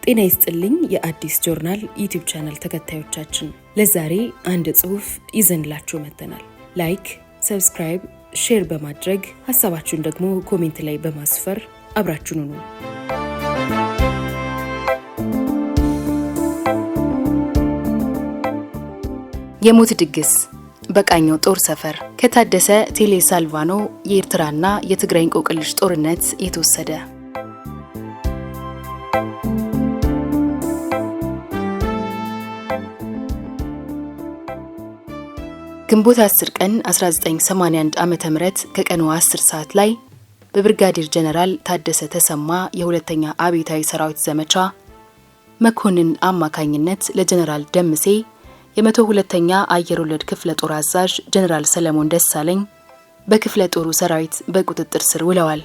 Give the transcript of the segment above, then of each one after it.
ጤና ይስጥልኝ የአዲስ ጆርናል ዩቲዩብ ቻናል ተከታዮቻችን፣ ለዛሬ አንድ ጽሑፍ ይዘንላችሁ መጥተናል። ላይክ፣ ሰብስክራይብ፣ ሼር በማድረግ ሐሳባችሁን ደግሞ ኮሜንት ላይ በማስፈር አብራችሁን ሁኑ። የሞት ድግስ በቃኘው ጦር ሰፈር ከታደሰ ቴሌ ሳልቫኖ የኤርትራና የትግራይ እንቆቅልሽ ጦርነት የተወሰደ። ግንቦት 10 ቀን 1981 ዓመተ ምህረት ከቀኑ 10 ሰዓት ላይ በብርጋዴር ጀነራል ታደሰ ተሰማ የሁለተኛ አብዮታዊ ሰራዊት ዘመቻ መኮንን አማካኝነት ለጀነራል ደምሴ የ102ኛ አየር ወለድ ክፍለ ጦር አዛዥ ጀነራል ሰለሞን ደሳለኝ በክፍለ ጦሩ ሰራዊት በቁጥጥር ስር ውለዋል።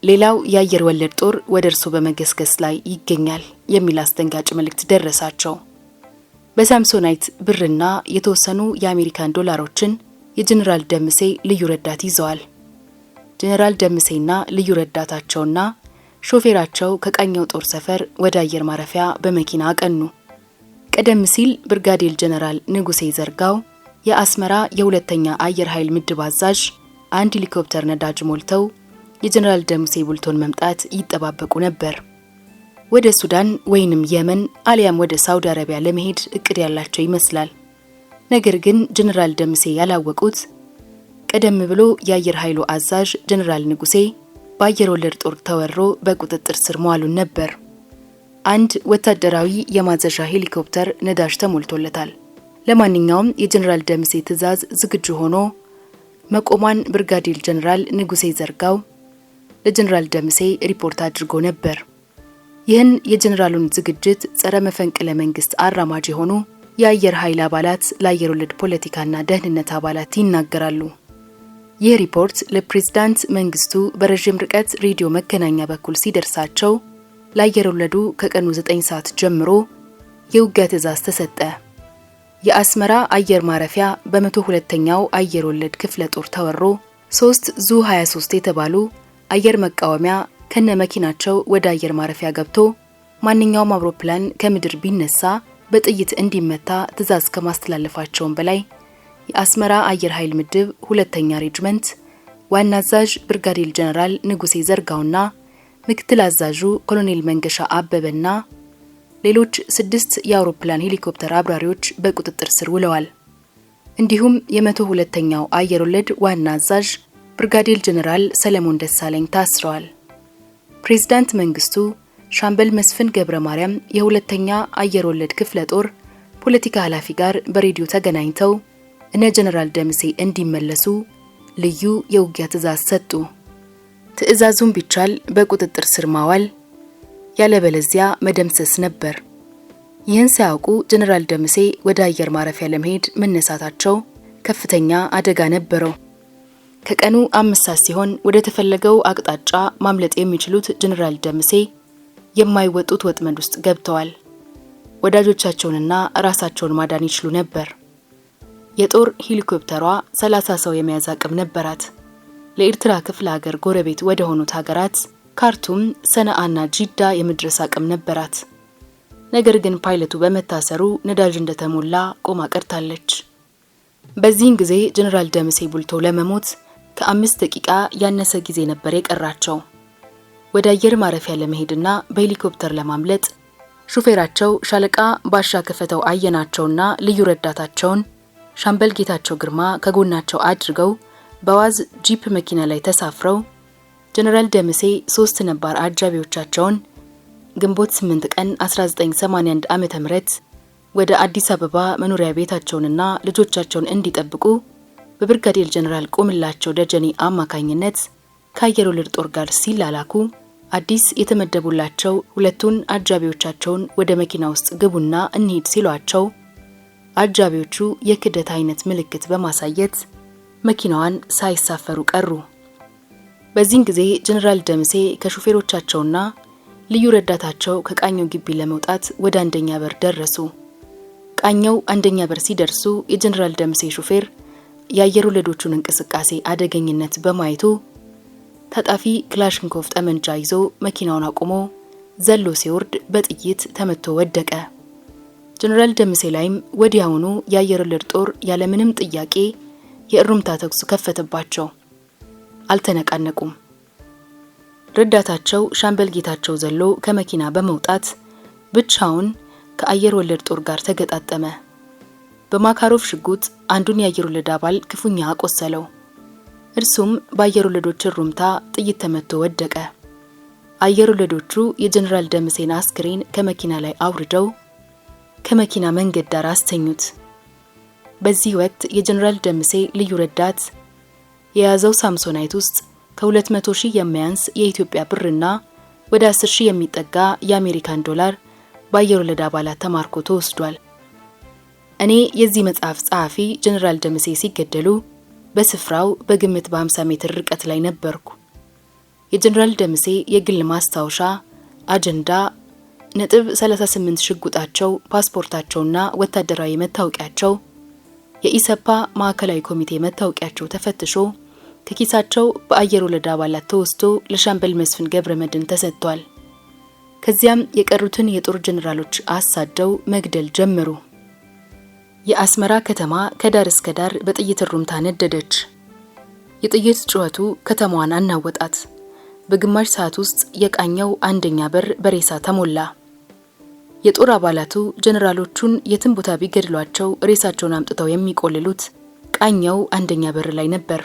ሌላው የአየር ወለድ ጦር ወደ እርሱ በመገስገስ ላይ ይገኛል የሚል አስደንጋጭ መልእክት ደረሳቸው። በሳምሶናይት ብርና የተወሰኑ የአሜሪካን ዶላሮችን የጀነራል ደምሴ ልዩ ረዳት ይዘዋል። ጀነራል ደምሴና ልዩ ረዳታቸውና ሾፌራቸው ከቃኘው ጦር ሰፈር ወደ አየር ማረፊያ በመኪና አቀኑ። ቀደም ሲል ብርጋዴር ጀነራል ንጉሴ ዘርጋው የአስመራ የሁለተኛ አየር ኃይል ምድብ አዛዥ አንድ ሄሊኮፕተር ነዳጅ ሞልተው የጀነራል ደምሴ ቡልቶን መምጣት ይጠባበቁ ነበር። ወደ ሱዳን ወይንም የመን አሊያም ወደ ሳውዲ አረቢያ ለመሄድ እቅድ ያላቸው ይመስላል። ነገር ግን ጀነራል ደምሴ ያላወቁት ቀደም ብሎ የአየር ኃይሉ አዛዥ ጀነራል ንጉሴ በአየር ወለድ ጦር ተወሮ በቁጥጥር ስር መዋሉን ነበር። አንድ ወታደራዊ የማዘዣ ሄሊኮፕተር ነዳጅ ተሞልቶለታል። ለማንኛውም የጀነራል ደምሴ ትዕዛዝ ዝግጁ ሆኖ መቆሟን ብርጋዴር ጀነራል ንጉሴ ዘርጋው ለጀነራል ደምሴ ሪፖርት አድርጎ ነበር። ይህን የጀነራሉን ዝግጅት ጸረ መፈንቅለ መንግስት አራማጅ የሆኑ የአየር ኃይል አባላት ለአየር ወለድ ፖለቲካና ደህንነት አባላት ይናገራሉ። ይህ ሪፖርት ለፕሬዝዳንት መንግስቱ በረዥም ርቀት ሬዲዮ መገናኛ በኩል ሲደርሳቸው ለአየር ወለዱ ከቀኑ 9 ሰዓት ጀምሮ የውጊያ ትዕዛዝ ተሰጠ። የአስመራ አየር ማረፊያ በ102ኛው አየር ወለድ ክፍለ ጦር ተወሮ 3 ዙ-23 የተባሉ አየር መቃወሚያ ከነ መኪናቸው ወደ አየር ማረፊያ ገብቶ ማንኛውም አውሮፕላን ከምድር ቢነሳ በጥይት እንዲመታ ትዕዛዝ ከማስተላለፋቸውም በላይ የአስመራ አየር ኃይል ምድብ ሁለተኛ ሬጅመንት ዋና አዛዥ ብርጋዴር ጀነራል ንጉሴ ዘርጋውና ምክትል አዛዡ ኮሎኔል መንገሻ አበበና ሌሎች 6 የአውሮፕላን ሄሊኮፕተር አብራሪዎች በቁጥጥር ስር ውለዋል። እንዲሁም የ102ኛው አየር ወለድ ዋና አዛዥ ብርጋዴር ጀነራል ሰለሞን ደሳለኝ ታስረዋል። ፕሬዝዳንት መንግስቱ ሻምበል መስፍን ገብረ ማርያም የሁለተኛ አየር ወለድ ክፍለ ጦር ፖለቲካ ኃላፊ ጋር በሬዲዮ ተገናኝተው እነ ጀነራል ደምሴ እንዲመለሱ ልዩ የውጊያ ትዕዛዝ ሰጡ። ትዕዛዙን ቢቻል በቁጥጥር ስር ማዋል ያለበለዚያ መደምሰስ ነበር። ይህን ሳያውቁ ጀነራል ደምሴ ወደ አየር ማረፊያ ለመሄድ መነሳታቸው ከፍተኛ አደጋ ነበረው። ከቀኑ 5 ሰዓት ሲሆን ወደ ተፈለገው አቅጣጫ ማምለጥ የሚችሉት ጀነራል ደምሴ የማይወጡት ወጥመድ ውስጥ ገብተዋል። ወዳጆቻቸውንና ራሳቸውን ማዳን ይችሉ ነበር። የጦር ሄሊኮፕተሯ 30 ሰው የመያዝ አቅም ነበራት። ለኤርትራ ክፍለ ሀገር ጎረቤት ወደ ሆኑት ሀገራት ካርቱም፣ ሰነአና ጂዳ የመድረስ አቅም ነበራት። ነገር ግን ፓይለቱ በመታሰሩ ነዳጅ እንደተሞላ ቆማ ቀርታለች። በዚህን ጊዜ ጀነራል ደምሴ ቡልቶ ለመሞት ከ5 ደቂቃ ያነሰ ጊዜ ነበር የቀራቸው። ወደ አየር ማረፊያ ለመሄድና በሄሊኮፕተር ለማምለጥ ሹፌራቸው ሻለቃ ባሻ ከፈተው አየናቸውና ልዩ ረዳታቸውን ሻምበል ጌታቸው ግርማ ከጎናቸው አድርገው በዋዝ ጂፕ መኪና ላይ ተሳፍረው ጀነራል ደምሴ 3 ነባር አጃቢዎቻቸውን ግንቦት 8 ቀን 1981 ዓመተ ምህረት ወደ አዲስ አበባ መኖሪያ ቤታቸውንና ልጆቻቸውን እንዲጠብቁ በብርጋዴር ጀነራል ቆምላቸው ደጀኔ አማካኝነት ከአየር ወለድ ጦር ጋር ሲላላኩ አዲስ የተመደቡላቸው 2ቱን አጃቢዎቻቸውን ወደ መኪና ውስጥ ግቡና እንሂድ ሲሏቸው አጃቢዎቹ የክደት አይነት ምልክት በማሳየት መኪናዋን ሳይሳፈሩ ቀሩ። በዚህን ጊዜ ጀነራል ደምሴ ከሹፌሮቻቸውና ልዩ ረዳታቸው ከቃኘው ግቢ ለመውጣት ወደ አንደኛ በር ደረሱ። ቃኘው አንደኛ በር ሲደርሱ የጀነራል ደምሴ ሹፌር የአየር ወለዶቹን እንቅስቃሴ አደገኝነት በማየቱ ታጣፊ ክላሽንኮቭ ጠመንጃ ይዞ መኪናውን አቁሞ ዘሎ ሲወርድ በጥይት ተመቶ ወደቀ። ጀነራል ደምሴ ላይም ወዲያውኑ የአየር ወለድ ጦር ያለምንም ጥያቄ የእሩምታ ተኩስ ከፈተባቸው። አልተነቃነቁም። ረዳታቸው ሻምበል ጌታቸው ዘሎ ከመኪና በመውጣት ብቻውን ከአየር ወለድ ጦር ጋር ተገጣጠመ። በማካሮቭ ሽጉጥ አንዱን የአየር ወለድ አባል ክፉኛ አቆሰለው። እርሱም በአየር ወለዶች እሩምታ ጥይት ተመቶ ወደቀ። አየር ወለዶቹ የጀነራል ደምሴን አስክሬን ከመኪና ላይ አውርደው ከመኪና መንገድ ዳር አስተኙት። በዚህ ወቅት የጀነራል ደምሴ ልዩ ረዳት የያዘው ሳምሶናይት ውስጥ ከ200,000 የሚያንስ የኢትዮጵያ ብርና ወደ 10,000 የሚጠጋ የአሜሪካን ዶላር በአየር ወለድ አባላት ተማርኮ ተወስዷል። እኔ የዚህ መጽሐፍ ጸሐፊ ጀነራል ደምሴ ሲገደሉ በስፍራው በግምት በ50 ሜትር ርቀት ላይ ነበርኩ። የጀነራል ደምሴ የግል ማስታወሻ አጀንዳ ነጥብ 38 ሽጉጣቸው፣ ፓስፖርታቸውና ወታደራዊ መታወቂያቸው የኢሰፓ ማዕከላዊ ኮሚቴ መታወቂያቸው ተፈትሾ ከኪሳቸው በአየር ወለድ አባላት ተወስዶ ለሻምበል መስፍን ገብረመድህን ተሰጥቷል። ከዚያም የቀሩትን የጦር ጀነራሎች አሳደው መግደል ጀመሩ። የአስመራ ከተማ ከዳር እስከ ዳር በጥይት ሩምታ ነደደች። የጥይት ጩኸቱ ከተማዋን አናወጣት። በግማሽ ሰዓት ውስጥ የቃኘው አንደኛ በር በሬሳ ተሞላ። የጦር አባላቱ ጀነራሎቹን የትም ቦታ ቢገድሏቸው ሬሳቸውን አምጥተው የሚቆልሉት ቃኘው አንደኛ በር ላይ ነበር።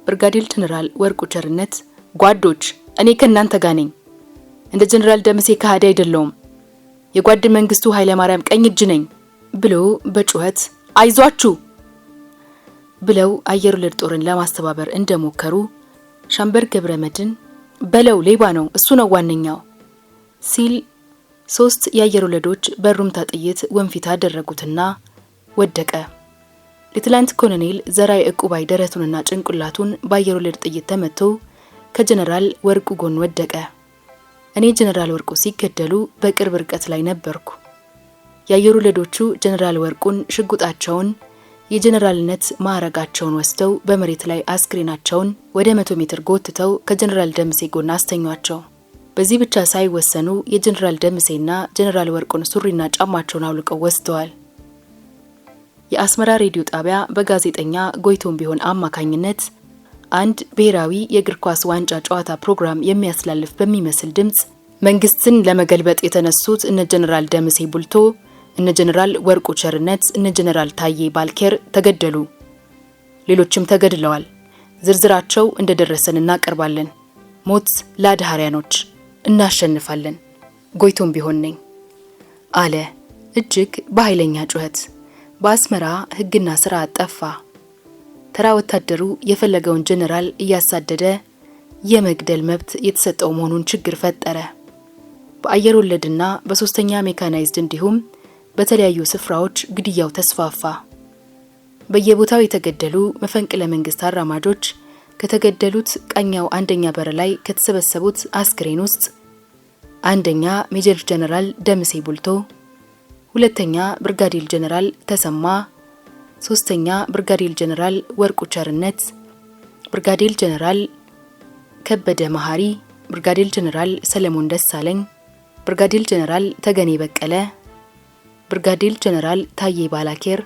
ብርጋዴር ጀነራል ወርቁ ቸርነት ጓዶች፣ እኔ ከናንተ ጋር ነኝ። እንደ ጀነራል ደምሴ ከሃዲ አይደለሁም። የጓድ መንግስቱ ኃይለ ማርያም ቀኝ እጅ ነኝ ብሎ በጩኸት አይዟችሁ ብለው አየር ወለድ ጦርን ለማስተባበር እንደሞከሩ ሻምበል ገብረመድህን በለው ሌባ ነው እሱ ነው ዋነኛው ሲል 3 የአየር ወለዶች በሩምታ ጥይት ወንፊት አደረጉትና ወደቀ። ሌተናንት ኮሎኔል ዘራይ ዕቁባይ ደረቱንና ጭንቅላቱን በአየር ወለድ ጥይት ተመቶ ከጀነራል ወርቁ ጎን ወደቀ። እኔ ጀነራል ወርቁ ሲገደሉ በቅርብ ርቀት ላይ ነበርኩ። የአየር ወለዶቹ ጀነራል ወርቁን ሽጉጣቸውን የጀነራልነት ማዕረጋቸውን ወስደው በመሬት ላይ አስክሬናቸውን ወደ 100 ሜትር ጎትተው ከጀነራል ደምሴ ጎን አስተኟቸው። በዚህ ብቻ ሳይወሰኑ የጀነራል ደምሴና ጀነራል ወርቁን ሱሪና ጫማቸውን አውልቀው ወስደዋል። የአስመራ ሬዲዮ ጣቢያ በጋዜጠኛ ጎይቶም ቢሆን አማካኝነት አንድ ብሔራዊ የእግር ኳስ ዋንጫ ጨዋታ ፕሮግራም የሚያስላልፍ በሚመስል ድምጽ መንግስትን ለመገልበጥ የተነሱት እነ ጀነራል ደምሴ ቡልቶ፣ እነ ጀነራል ወርቁ ቸርነት፣ እነ ጀነራል ታዬ ባልኬር ተገደሉ፣ ሌሎችም ተገድለዋል። ዝርዝራቸው እንደደረሰን እናቀርባለን። ሞት ለአድሃሪያኖች፣ እናሸንፋለን፣ ጎይቶም ቢሆን ነኝ አለ እጅግ በኃይለኛ ጩኸት። በአስመራ ህግና ስርዓት ጠፋ። ተራ ወታደሩ የፈለገውን ጀነራል እያሳደደ የመግደል መብት የተሰጠው መሆኑን ችግር ፈጠረ። በአየር ወለድና በሶስተኛ ሜካናይዝድ እንዲሁም በተለያዩ ስፍራዎች ግድያው ተስፋፋ። በየቦታው የተገደሉ መፈንቅለ መንግስት አራማጆች ከተገደሉት ቃኛው አንደኛ በር ላይ ከተሰበሰቡት አስክሬን ውስጥ አንደኛ ሜጀር ጀነራል ደምሴ ቡልቶ፣ ሁለተኛ ብርጋዴር ጀነራል ተሰማ፣ ሶስተኛ ብርጋዴር ጀነራል ወርቁ ቸርነት፣ ብርጋዴር ጀነራል ከበደ መሐሪ፣ ብርጋዴር ጀነራል ሰለሞን ደሳለኝ፣ ብርጋዴር ጀነራል ተገኔ በቀለ፣ ብርጋዴር ጀነራል ታዬ ባላኬር፣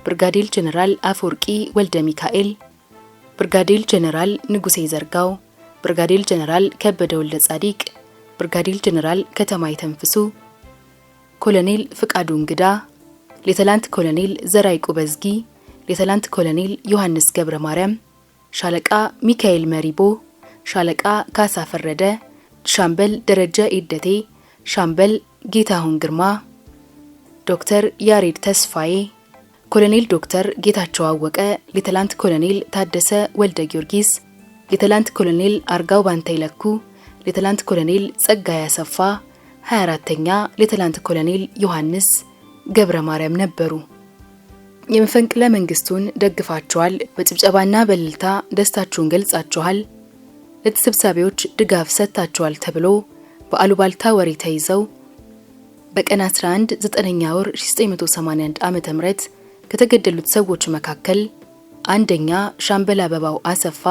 ብርጋዴር ጀነራል አፈወርቂ ወልደ ሚካኤል፣ ብርጋዴር ጀነራል ንጉሴ ዘርጋው፣ ብርጋዴር ጀነራል ከበደ ወልደ ጻዲቅ፣ ብርጋዴር ጀነራል ከተማ ይተንፍሱ፣ ኮሎኔል ፍቃዱ እንግዳ፣ ሌተናንት ኮሎኔል ዘራይ ቁበዝጊ፣ ሌተናንት ኮሎኔል ዮሐንስ ገብረ ማርያም፣ ሻለቃ ሚካኤል መሪቦ፣ ሻለቃ ካሳ ፈረደ፣ ሻምበል ደረጃ ኢደቴ፣ ሻምበል ጌታሁን ግርማ፣ ዶክተር ያሬድ ተስፋዬ፣ ኮሎኔል ዶክተር ጌታቸው አወቀ፣ ሌተናንት ኮሎኔል ታደሰ ወልደ ጊዮርጊስ፣ ሌተናንት ኮሎኔል አርጋው ባንታይለኩ፣ ሌተናንት ኮሎኔል ጸጋይ አሰፋ፣ 24ኛ ሌተናንት ኮሎኔል ዮሐንስ ገብረ ማርያም ነበሩ። የመፈንቅለ መንግስቱን ደግፋቸዋል፣ በጭብጨባና በእልልታ ደስታችሁን ገልጻችኋል፣ ለተሰብሳቢዎች ድጋፍ ሰጥታችኋል ተብሎ በአሉባልታ ወሬ ተይዘው በቀን 11 9ኛ ወር 1981 ዓመተ ምህረት ከተገደሉት ሰዎች መካከል አንደኛ ሻምበል አበባው አሰፋ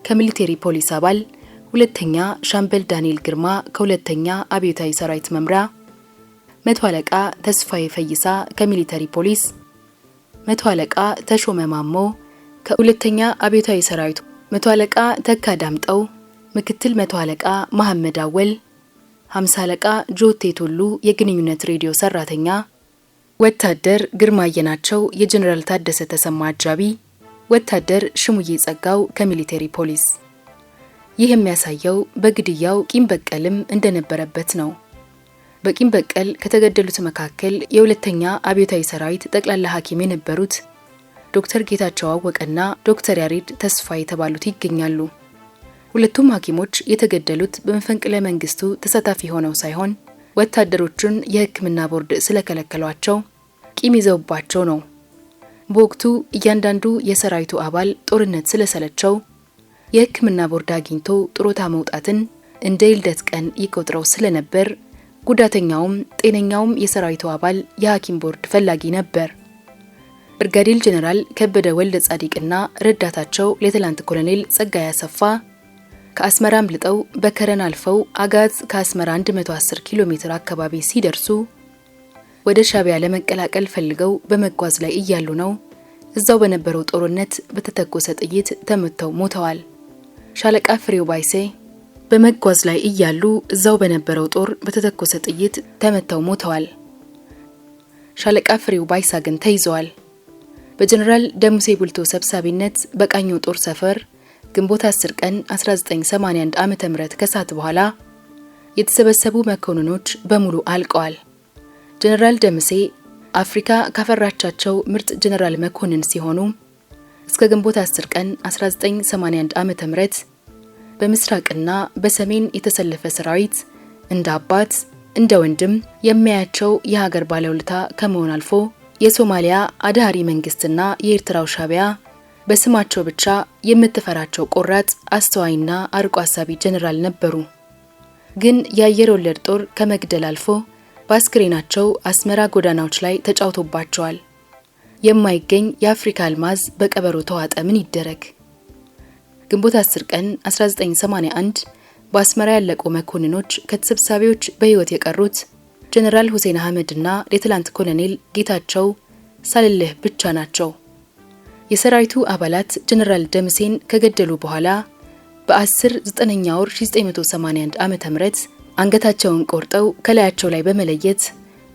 ከሚሊቴሪ ፖሊስ አባል፣ ሁለተኛ ሻምበል ዳንኤል ግርማ ከሁለተኛ አብዮታዊ ሰራዊት መምሪያ፣ መቶ አለቃ ተስፋዬ ፈይሳ ከሚሊተሪ ፖሊስ፣ መቶ አለቃ ተሾመ ማሞ ከሁለተኛ አብዮታዊ ሰራዊት፣ መቶ አለቃ ተካ ዳምጠው፣ ምክትል መቶ አለቃ መሐመድ አወል፣ 50 አለቃ ጆቴ ቱሉ የግንኙነት ሬዲዮ ሰራተኛ፣ ወታደር ግርማ የናቸው የጀነራል ታደሰ ተሰማ አጃቢ፣ ወታደር ሽሙዬ ጸጋው ከሚሊተሪ ፖሊስ። ይህ የሚያሳየው በግድያው ቂም በቀልም እንደነበረበት ነው። በቂም በቀል ከተገደሉት መካከል የሁለተኛ አብዮታዊ ሰራዊት ጠቅላላ ሐኪም የነበሩት ዶክተር ጌታቸው አወቀና ዶክተር ያሬድ ተስፋ የተባሉት ይገኛሉ። ሁለቱም ሐኪሞች የተገደሉት በመፈንቅለ መንግስቱ ተሳታፊ ሆነው ሳይሆን ወታደሮቹን የሕክምና ቦርድ ስለከለከሏቸው ቂም ይዘውባቸው ነው። በወቅቱ እያንዳንዱ የሰራዊቱ አባል ጦርነት ስለሰለቸው የሕክምና ቦርድ አግኝቶ ጥሮታ መውጣትን እንደ ይልደት ቀን ይቆጥረው ስለነበር ጉዳተኛውም ጤነኛውም የሰራዊቱ አባል የሐኪም ቦርድ ፈላጊ ነበር። ብርጋዴር ጄኔራል ከበደ ወልደ ጻዲቅና ረዳታቸው ሌተናንት ኮሎኔል ጸጋይ አሰፋ ከአስመራ አምልጠው በከረን አልፈው አጋዝ ከአስመራ 110 ኪሎ ሜትር አካባቢ ሲደርሱ ወደ ሻዕቢያ ለመቀላቀል ፈልገው በመጓዝ ላይ እያሉ ነው እዛው በነበረው ጦርነት በተተኮሰ ጥይት ተመተው ሞተዋል። ሻለቃ ፍሬው ባይሴ በመጓዝ ላይ እያሉ እዛው በነበረው ጦር በተተኮሰ ጥይት ተመተው ሞተዋል። ሻለቃ ፍሬው ባይሳ ግን ተይዘዋል። በጀነራል ደሙሴ ቡልቶ ሰብሳቢነት በቃኞ ጦር ሰፈር ግንቦት 10 ቀን 1981 ዓመተ ምህረት ከሰዓት በኋላ የተሰበሰቡ መኮንኖች በሙሉ አልቀዋል። ጀነራል ደሙሴ አፍሪካ ካፈራቻቸው ምርጥ ጀነራል መኮንን ሲሆኑ እስከ ግንቦት 10 ቀን 1981 ዓመተ ምህረት በምስራቅና በሰሜን የተሰለፈ ሰራዊት እንደ አባት እንደ ወንድም የሚያያቸው የሀገር ባለውለታ ከመሆን አልፎ የሶማሊያ አዳሪ መንግስትና የኤርትራው ሻዕቢያ በስማቸው ብቻ የምትፈራቸው ቆራጥ አስተዋይና አርቆ አሳቢ ጀነራል ነበሩ። ግን የአየር ወለድ ጦር ከመግደል አልፎ በአስክሬናቸው አስመራ ጎዳናዎች ላይ ተጫውቶባቸዋል። የማይገኝ የአፍሪካ አልማዝ በቀበሮ ተዋጠ ምን ይደረግ። ግንቦት 10 ቀን 1981 በአስመራ ያለቁ መኮንኖች ከተሰብሳቢዎች በህይወት የቀሩት ጀነራል ሁሴን አህመድና ሌተናንት ኮሎኔል ጌታቸው ሳልልህ ብቻ ናቸው። የሰራዊቱ አባላት ጀነራል ደምሴን ከገደሉ በኋላ በ10/9 ወር 1981 ዓመተ ምህረት አንገታቸውን ቆርጠው ከላያቸው ላይ በመለየት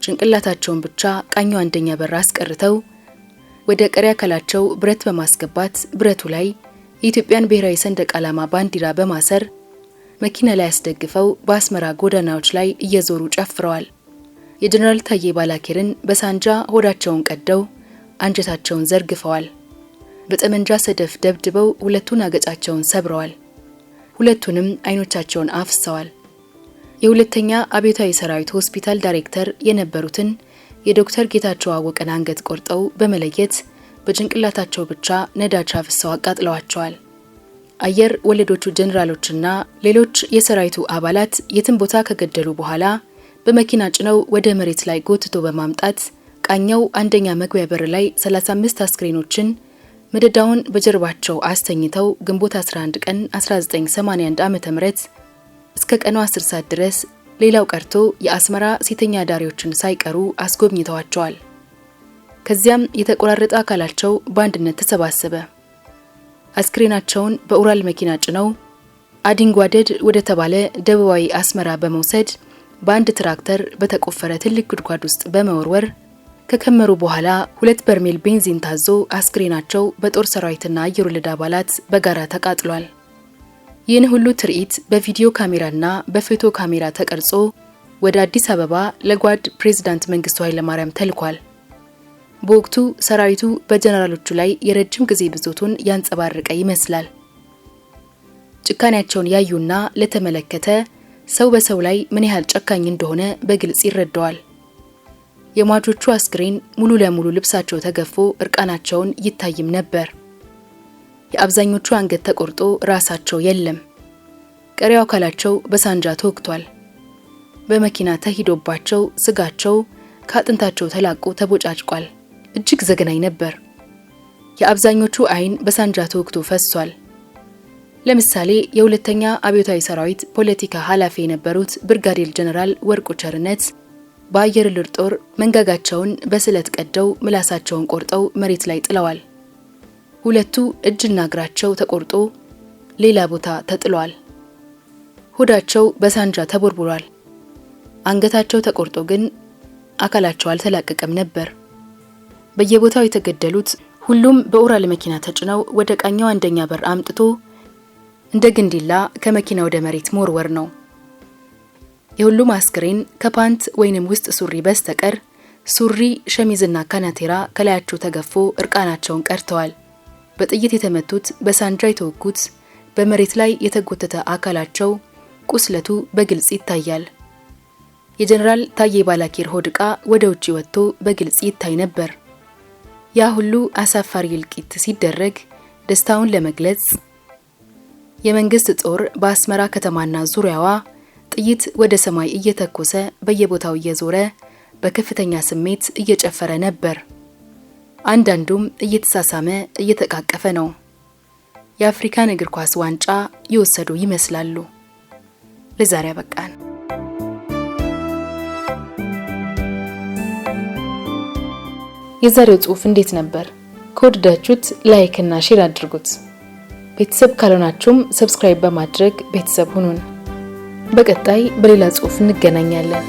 ጭንቅላታቸውን ብቻ ቃኙ አንደኛ በር አስቀርተው ወደ ቀሪ አካላቸው ብረት በማስገባት ብረቱ ላይ የኢትዮጵያን ብሔራዊ ሰንደቅ ዓላማ ባንዲራ በማሰር መኪና ላይ ያስደግፈው በአስመራ ጎዳናዎች ላይ እየዞሩ ጨፍረዋል። የጀነራል ታዬ ባላኬርን በሳንጃ ሆዳቸውን ቀደው አንጀታቸውን ዘርግፈዋል። በጠመንጃ ሰደፍ ደብድበው ሁለቱን አገጫቸውን ሰብረዋል። ሁለቱንም አይኖቻቸውን አፍሰዋል። የሁለተኛ አብዮታዊ ሰራዊት ሆስፒታል ዳይሬክተር የነበሩትን የዶክተር ጌታቸው አወቀን አንገት ቆርጠው በመለየት በጭንቅላታቸው ብቻ ነዳጅ አፍሰው አቃጥለዋቸዋል። አየር ወለዶቹ ጀነራሎችና ሌሎች የሰራዊቱ አባላት የትን ቦታ ከገደሉ በኋላ በመኪና ጭነው ወደ መሬት ላይ ጎትቶ በማምጣት ቃኛው አንደኛ መግቢያ በር ላይ 35 አስክሬኖችን መደዳውን በጀርባቸው አስተኝተው ግንቦት 11 ቀን 1981 ዓመተ ምህረት እስከ ቀኑ 10 ሰዓት ድረስ ሌላው ቀርቶ የአስመራ ሴተኛ ዳሪዎችን ሳይቀሩ አስጎብኝተዋቸዋል። ከዚያም የተቆራረጠ አካላቸው በአንድነት ተሰባሰበ። አስክሬናቸውን በኡራል መኪና ጭነው አዲንጓደድ ወደ ተባለ ደቡባዊ አስመራ በመውሰድ በአንድ ትራክተር በተቆፈረ ትልቅ ጉድጓድ ውስጥ በመወርወር ከከመሩ በኋላ 2 በርሜል ቤንዚን ታዞ አስክሬናቸው በጦር ሰራዊትና አየር ወለድ አባላት በጋራ ተቃጥሏል። ይህን ሁሉ ትርኢት በቪዲዮ ካሜራና በፎቶ ካሜራ ተቀርጾ ወደ አዲስ አበባ ለጓድ ፕሬዝዳንት መንግስቱ ኃይለማርያም ተልኳል። በወቅቱ ሰራዊቱ በጀነራሎቹ ላይ የረጅም ጊዜ ብሶቱን ያንጸባረቀ ይመስላል። ጭካኔያቸውን ያዩና ለተመለከተ ሰው በሰው ላይ ምን ያህል ጨካኝ እንደሆነ በግልጽ ይረዳዋል። የሟቾቹ አስክሬን ሙሉ ለሙሉ ልብሳቸው ተገፎ እርቃናቸውን ይታይም ነበር። የአብዛኞቹ አንገት ተቆርጦ ራሳቸው የለም። ቀሪው አካላቸው በሳንጃ ተወግቷል። በመኪና ተሂዶባቸው ስጋቸው ከአጥንታቸው ተላቆ ተቦጫጭቋል። እጅግ ዘግናኝ ነበር። የአብዛኞቹ አይን በሳንጃ ተወግቶ ፈሷል። ለምሳሌ የሁለተኛ አብዮታዊ ሰራዊት ፖለቲካ ኃላፊ የነበሩት ብርጋዴር ጀነራል ወርቁ ቸርነት በአየር ወለድ ጦር መንጋጋቸውን በስለት ቀደው ምላሳቸውን ቆርጠው መሬት ላይ ጥለዋል። ሁለቱ እጅና እግራቸው ተቆርጦ ሌላ ቦታ ተጥሏል። ሆዳቸው በሳንጃ ተቦርቡሯል። አንገታቸው ተቆርጦ ግን አካላቸው አልተላቀቀም ነበር። በየቦታው የተገደሉት ሁሉም በኦራል መኪና ተጭነው ወደ ቃኛው አንደኛ በር አምጥቶ እንደ ግንዲላ ከመኪና ወደ መሬት መወርወር ነው። የሁሉም አስክሬን ከፓንት ወይንም ውስጥ ሱሪ በስተቀር ሱሪ፣ ሸሚዝና ካናቴራ ከላያቸው ተገፎ እርቃናቸውን ቀርተዋል። በጥይት የተመቱት፣ በሳንጃ የተወጉት፣ በመሬት ላይ የተጎተተ አካላቸው ቁስለቱ በግልጽ ይታያል። የጀነራል ታዬ ባላኬር ሆድ ዕቃ ወደ ውጪ ወጥቶ በግልጽ ይታይ ነበር። ያ ሁሉ አሳፋሪ እልቂት ሲደረግ ደስታውን ለመግለጽ የመንግስት ጦር በአስመራ ከተማና ዙሪያዋ ጥይት ወደ ሰማይ እየተኮሰ በየቦታው እየዞረ በከፍተኛ ስሜት እየጨፈረ ነበር። አንዳንዱም እየተሳሳመ እየተቃቀፈ ነው። የአፍሪካን እግር ኳስ ዋንጫ ይወሰዱ ይመስላሉ። ለዛሬ አበቃን። የዛሬው ጽሑፍ እንዴት ነበር? ከወደዳችሁት ላይክ እና ሼር አድርጉት። ቤተሰብ ካልሆናችሁም ሰብስክራይብ በማድረግ ቤተሰብ ሁኑን። በቀጣይ በሌላ ጽሑፍ እንገናኛለን።